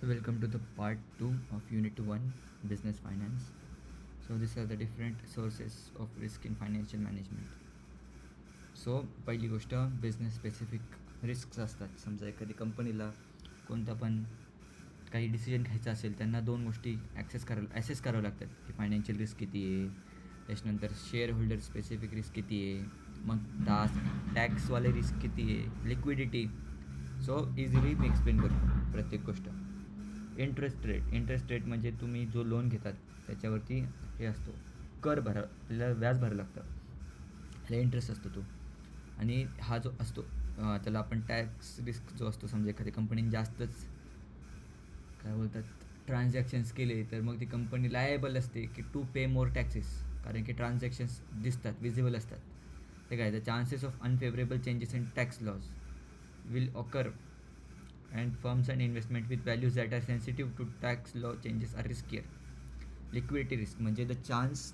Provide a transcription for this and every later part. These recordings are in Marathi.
Welcome to the part 2 of Unit 1 Business Finance. So, these are the different sources of risk in financial management. So पहिली गोष्ट बिझनेस स्पेसिफिक रिस्क असतात. समजा एखादी कंपनीला कोणता पण काही डिसिजन घ्यायचा असेल, त्यांना दोन गोष्टी ॲसेस करावं लागतात की फायनान्शियल रिस्क किती आहे, त्याच्यानंतर शेअर होल्डर स्पेसिफिक रिस्क किती आहे, मग टॅक्सवाले रिस्क किती आहे, लिक्विडिटी. सो इझिली मी एक्सप्लेन करतो प्रत्येक गोष्ट. इंटरेस्ट रेट म्हणजे तुम्ही जो लोन घेतात त्याच्यावरती हे असतो कर आपल्याला व्याज भरावं लागतं, त्याला इंटरेस्ट असतो तो. आणि हा जो असतो त्याला आपण टॅक्स रिस्क जो असतो, समजा एखाद्या कंपनीने जास्तच काय बोलतात ट्रान्झॅक्शन्स केले तर मग ती कंपनी लायबल असते की टू पे मोर टॅक्सेस, कारण की ट्रान्झॅक्शन्स दिसतात, विजिबल असतात. ते काय, the chances of unfavourable changes in tax laws will occur and firms and investment with values that are sensitive to tax law changes are riskier. Liquidity risk म्हणजे the chance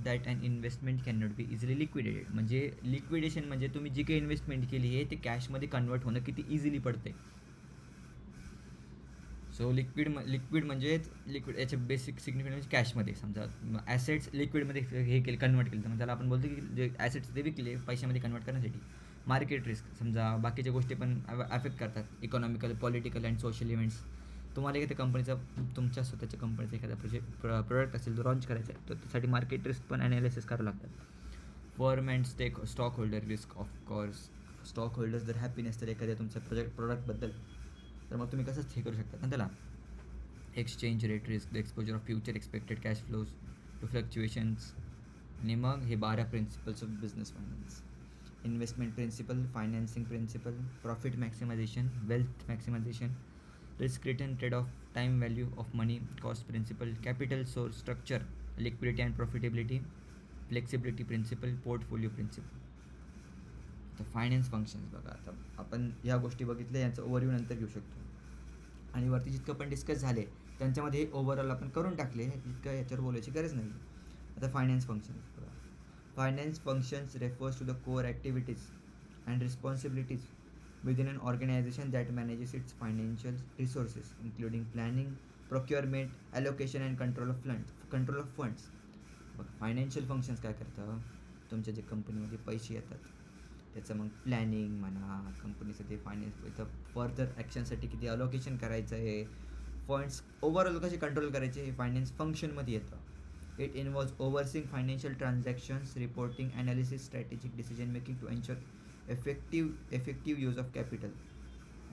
that and investment can not be easily liquidated. म्हणजे लिक्विडेशन म्हणजे तुम्ही जी काही इन्व्हेस्टमेंट केली आहे ते कॅशमध्ये कन्वर्ट होणं किती इझिली पडते. सो लिक्विड म्हणजे याचे बेसिक सिग्निफिकंट म्हणजे कॅशमध्ये. समजा ॲसेट्स लिक्विडमध्ये हे केले, कन्वर्ट केलं, तर मग त्याला आपण बोलतो की जे ॲसेट्स ते विकले पैशामध्ये कन्वर्ट करण्यासाठी. मार्केट रिस्क, समजा बाकीच्या गोष्टी पण अफेक्ट करतात, economical, political and social events. तुम्हाला एखाद्या कंपनीचा, तुमच्या स्वतःच्या कंपनीचा एखादा प्रोडक्ट असेल जो लॉन्च करायचा आहे, तर त्यासाठी मार्केट रिस्क पण ॲनालिसिस करावं लागतात. Firm and stock holder risk, of course stock holders जर हॅपी नसतील एखाद्या तुमच्या प्रोडक्टबद्दल, तर मग तुम्ही कसंच हे करू शकतात ना त्याला. Exchange rate risk, the exposure of future expected cash flows to fluctuations. आणि मग हे 12 principles of business finance. Investment principle, financing principle, profit maximisation, wealth maximisation, risk return trade off, time value of money, cost principle, capital source structure, liquidity and profitability, flexibility principle, portfolio principle. तर फायनान्स फंक्शन्स बघा, आता आपण ह्या गोष्टी बघितल्या, यांचं ओव्हरव्ह्यू नंतर घेऊ शकतो. आणि वरती जितकं पण डिस्कस झाले त्यांच्यामध्ये ओव्हरऑल आपण करून टाकले, जितकं याच्यावर बोलायची गरज नाही. आता फायनान्स फंक्शन्स बघा. Finance functions refers to the core activities and responsibilities within an organization that manages its financial resources, including planning, procurement, allocation and control of funds. बघा, फायनान्शियल फंक्शन्स काय करतं, तुमच्या जे कंपनीमध्ये पैसे येतात त्याचं मग प्लॅनिंग म्हणा, कंपनीचं ते फायनान्स इथं फर्दर ॲक्शनसाठी किती अलोकेशन करायचं आहे, फंड्स ओव्हरऑल कसे कंट्रोल करायचे, हे फायनान्स फंक्शनमध्ये येतं. It involves overseeing financial transactions, reporting, analysis, strategic decision making to ensure effective use of capital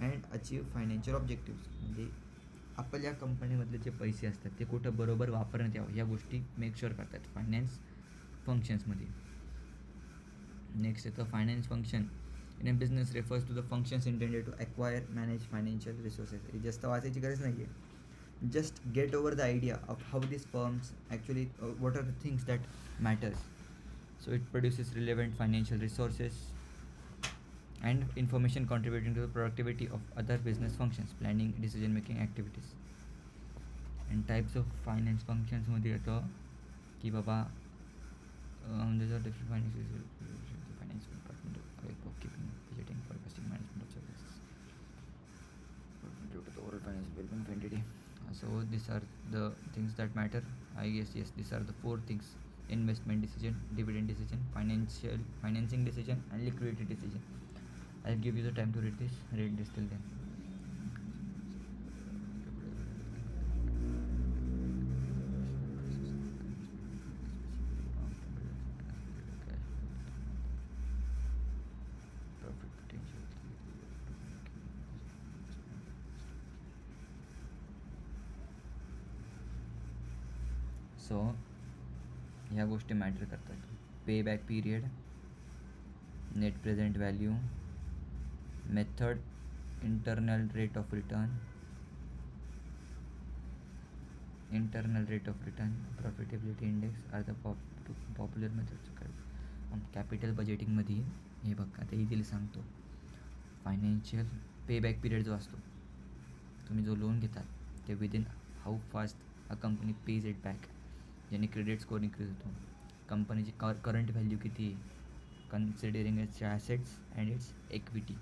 and achieve financial objectives. म्हणजे आपल्या कंपनीमधले जे पैसे असतात ते कुठं बरोबर वापरण्यात यावं, या गोष्टी मेक शुअर करतात फायनान्स फंक्शन्समध्ये. नेक्स्ट येतं finance function in a business refers to the functions intended to acquire manage financial resources. हे जास्त वाचायची गरज नाही आहे, just get over the idea of how this firms actually, what are the things that matters. So it produces relevant financial resources and information contributing to the productivity of other business functions, planning, decision making activities. And types of finance functions मध्ये येतं की बाबा different finance department of bookkeeping, budgeting, forecasting, management of services due to the overall financial well-being of entity. So these are the things that matter, I guess. Yes, these are the 4 things: investment decision, dividend decision, financing decision, and liquidity decision. I'll give you the time to read this till then. Profit potential. So ह्या गोष्टी मॅटर करतात. Pay back period, net present value, method, internal rate of return, profitability index are the popular methods. Capital बजेटिंगमध्ये हे बघा, आता इझिली सांगतो. फायनान्शियल पे बॅक पिरियड जो असतो, तुम्ही जो लोन घेतात ते within how fast a company page it back, ज्याने क्रेडिट स्कोअर इन्क्रीज होतो. कंपनीची करंट व्हॅल्यू किती आहे, considering it's assets and it's equity,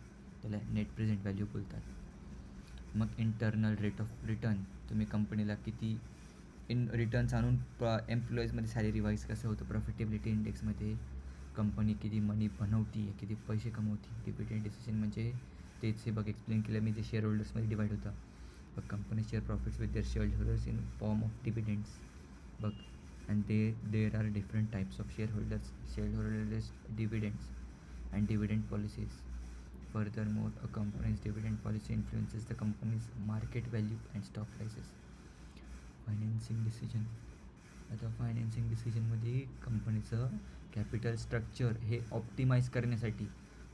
त्याला नेट प्रेझेंट व्हॅल्यू बोलतात. मग इंटरनल रेट ऑफ रिटर्न, तुम्ही कंपनीला किती रिटर्न्स आणून एम्प्लॉईजमध्ये सॅलरी वाईज कसं होतं. प्रॉफिटेबिलिटी इंडेक्समध्ये कंपनी किती मनी बनवती, किती पैसे कमवती. डिव्हिडंड डिसिजन म्हणजे तेच हे बघ एक्सप्लेन केलं मी, जे शेअर होल्डर्समध्ये डिवाईड होतं. बघ company share profits with their shareholders in form of dividends. बघ and there are different types of shareholders dividends and dividend policies. Furthermore, a company's dividend policy influences the company's market value and stock prices. Financing decision. आता फायनान्सिंग डिसिजनमध्ये कंपनीचं कॅपिटल स्ट्रक्चर हे ऑप्टिमाइज करण्यासाठी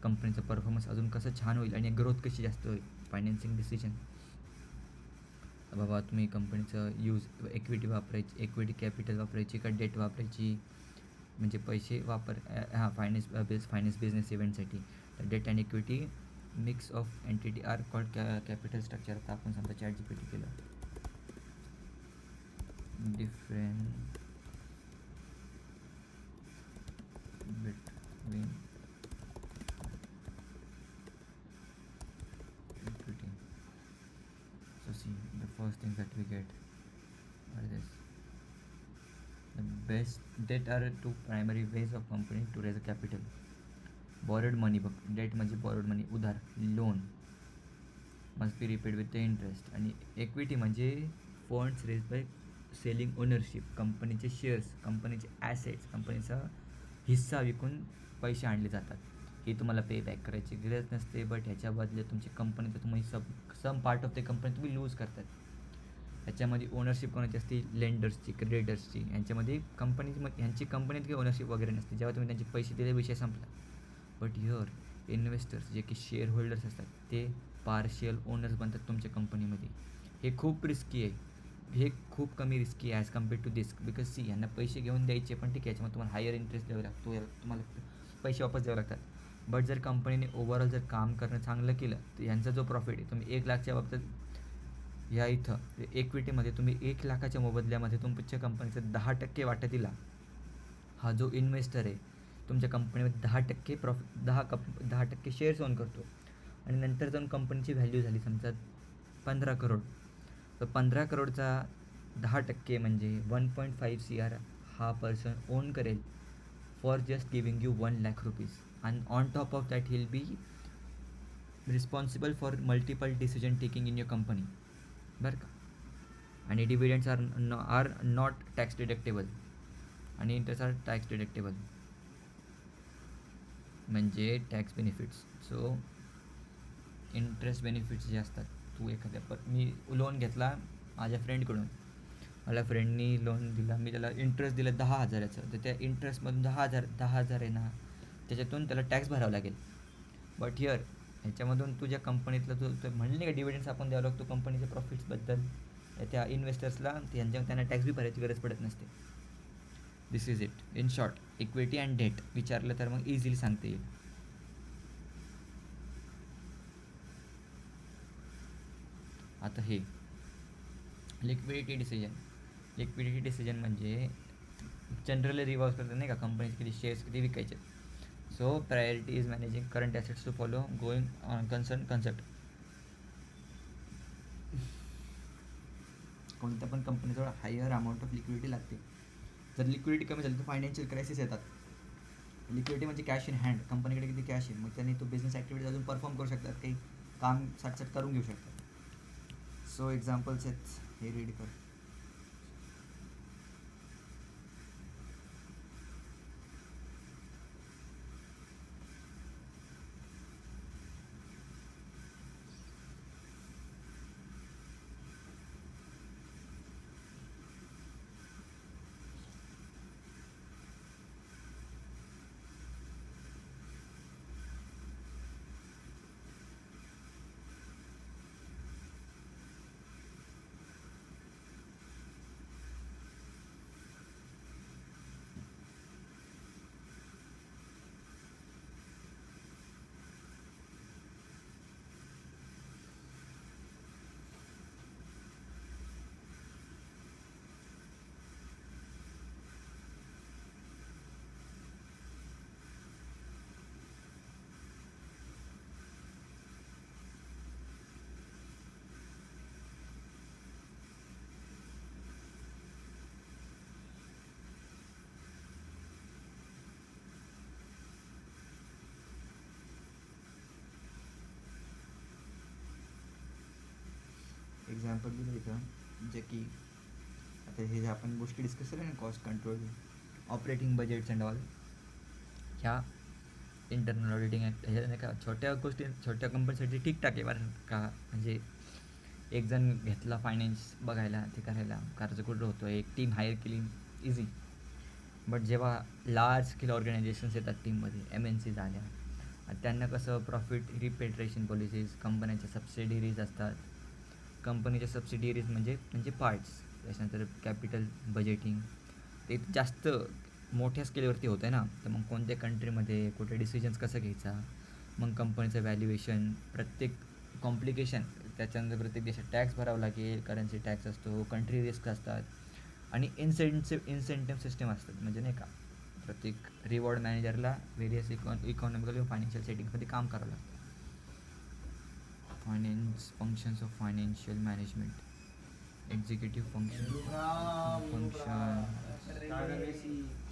कंपनीचा परफॉर्मन्स अजून कसं छान होईल आणि ग्रोथ कशी जास्त होईल. फायनान्सिंग डिसिजन, बाबा तुम्ही कंपनीचं इक्विटी वापरायची, इक्विटी कॅपिटल वापरायची का डेट वापरायची, म्हणजे पैसे फायनान्स बिझनेस इव्हेंटसाठी. तर debt and equity mix of entity are called capital structure. आता आपण समजा ChatGPT केलं, different between equity. So see, the first thing that we get are this. The best debt are two primary ways of company to raise a capital. Borrowed money, बघ डेट म्हणजे borrowed money, उधार, loan, must be repaid with the interest. आणि इक्विटी म्हणजे funds raise by selling ownership, कंपनीचे शेअर्स, कंपनीचे ॲसेट्स, कंपनीचा हिस्सा विकून पैसे आणले जातात. हे तुम्हाला पे बॅक करायची गरज नसते, बट ह्याच्या बदल्यात तुमची कंपनीचं तुम्ही some part of the company तुम्ही लूज करतात. ह्याच्यामध्ये ओनरशिप कोणाची असते, लेंडर्सची, क्रेडिटर्सची. ह्यांच्यामध्ये ह्यांची कंपनीत काही ओनरशिप वगैरे नसते. जेव्हा तुम्ही त्यांचे पैसे दिले विषय संपला. बट हिअर इन्व्हेस्टर्स जे की शेअर होल्डर्स असतात ते पार्शियल ओनर्स बनतात तुमच्या कंपनीमध्ये. हे खूप रिस्की आहे, हे खूप कमी रिस्की आहे as compare to this. Because see, यांना पैसे घेऊन द्यायचे पण ठीक आहे, याच्यामध्ये तुम्हाला हायर इंटरेस्ट द्यावा लागतो, तुम्हाला पैसे वापस द्यावे लागतात. बट जर कंपनीने ओव्हरऑल जर काम करणं चांगलं केलं तर यांचा जो प्रॉफिट आहे, तुम्ही 1,00,000च्या बाबतीत या इथं इक्विटीमध्ये तुम्ही 1,00,000च्या मोबदल्यामध्ये तुमच्या कंपनीचं 10% वाटा दिला. हा जो इन्व्हेस्टर आहे तुमच्या कंपनीमध्ये 10% प्रॉफिट 10% शेअर्स ओन करतो. आणि नंतर जाऊन कंपनीची व्हॅल्यू झाली समजा 15 करोड. तर 15 करोडचा 10% म्हणजे 1.5 CR हा पर्सन ओन करेल for just giving you 1,00,000 rupees. And on top of that hill be responsible for multiple decision taking in your company, बरं का. आणि डिव्हिडंड्स आर नॉट टॅक्स डिडक्टेबल आणि इंटरेस्ट आर टॅक्स डिडक्टेबल, म्हणजे tax benefits. So interest benefits जे असतात, तू मी लोन घेतला माझ्या फ्रेंडकडून, मला फ्रेंडनी लोन दिला, मी त्याला इंटरेस्ट दिलं 10,000चं. तर त्या इंटरेस्टमधून 10,000 आहे ना, त्याच्यातून त्याला टॅक्स भरावा लागेल. बट हिअर ह्याच्यामधून तुझ्या कंपनीतलं तू म्हणले नाही का डिव्हिडंड्स आपण द्यावं लागतो कंपनीच्या प्रॉफिट्सबद्दल त्या इन्व्हेस्टर्सला, त्यांना टॅक्स बी भरायची गरज पडत नसते. This is it in short. Equity and debt विचारलं तर मग इझिली सांगता येईल. आता हे लिक्विडिटी डिसिजन म्हणजे जनरली रिव्हर्स करतात नाही का, कंपनीचे किती शेअर्स किती विकायचे. So priority is managing current assets to follow going on concept. कोणत्या पण कंपनीजवळ हायर अमाऊंट ऑफ लिक्विडिटी लागते. जर लिक्विडिटी कमी झाली तर फायनान्शियल क्रायसिस येतात. लिक्विडिटी म्हणजे कॅश इन हँड, कंपनीकडे किती कॅश आहे, मग त्यांनी तो बिझनेस ॲक्टिव्हिटीज अजून परफॉर्म करू शकतात, काही काम साठ करून घेऊ शकतात. सो एक्झाम्पल्स आहेत, हे रीड कर. एक्झाम्पल दिलं इथं जे की आता हे जे आपण गोष्टी डिस्कस केल्या ना, cost control, operating budgets and all, ह्या इंटरनल ऑडिटिंग ॲक्ट ह्या नाही का छोट्या गोष्टी छोट्या कंपनीसाठी ठीकठाक आहे बरं का. म्हणजे एक जण घेतला फायनान्स बघायला, ते करायला, कर्ज कुठं होतो, एक टीम हायर केली, इझी. बट जेव्हा लार्ज स्केल ऑर्गनायझेशन्स येतात टीममध्ये, एम एन सी झाल्या, आणि त्यांना कसं प्रॉफिट रिपेट्रेशन पॉलिसीज, कंपन्यांच्या सबसिडिरीज असतात. कंपनीच्या सबसिडिरीज म्हणजे म्हणजे पार्ट्स, त्याच्यानंतर कॅपिटल बजेटिंग, ते जास्त मोठ्या स्केलवरती होतं आहे ना. तर मग कोणत्या कंट्रीमध्ये कुठे डिसिजन्स कसं घ्यायचा, मग कंपनीचं व्हॅल्युएशन, प्रत्येक कॉम्प्लिकेशन, त्याच्यानंतर प्रत्येक देशात टॅक्स भरावा लागेल, करन्सी टॅक्स असतो, कंट्री रिस्क असतात, आणि इन्सेंटिव्ह सिस्टम असतात. म्हणजे नाही का प्रत्येक रिवॉर्ड मॅनेजरला व्हेरियस इकॉनॉमिकल व फायनान्शियल सेटिंग्समध्ये काम करावं लागतं. Finance functions of financial management, executive function,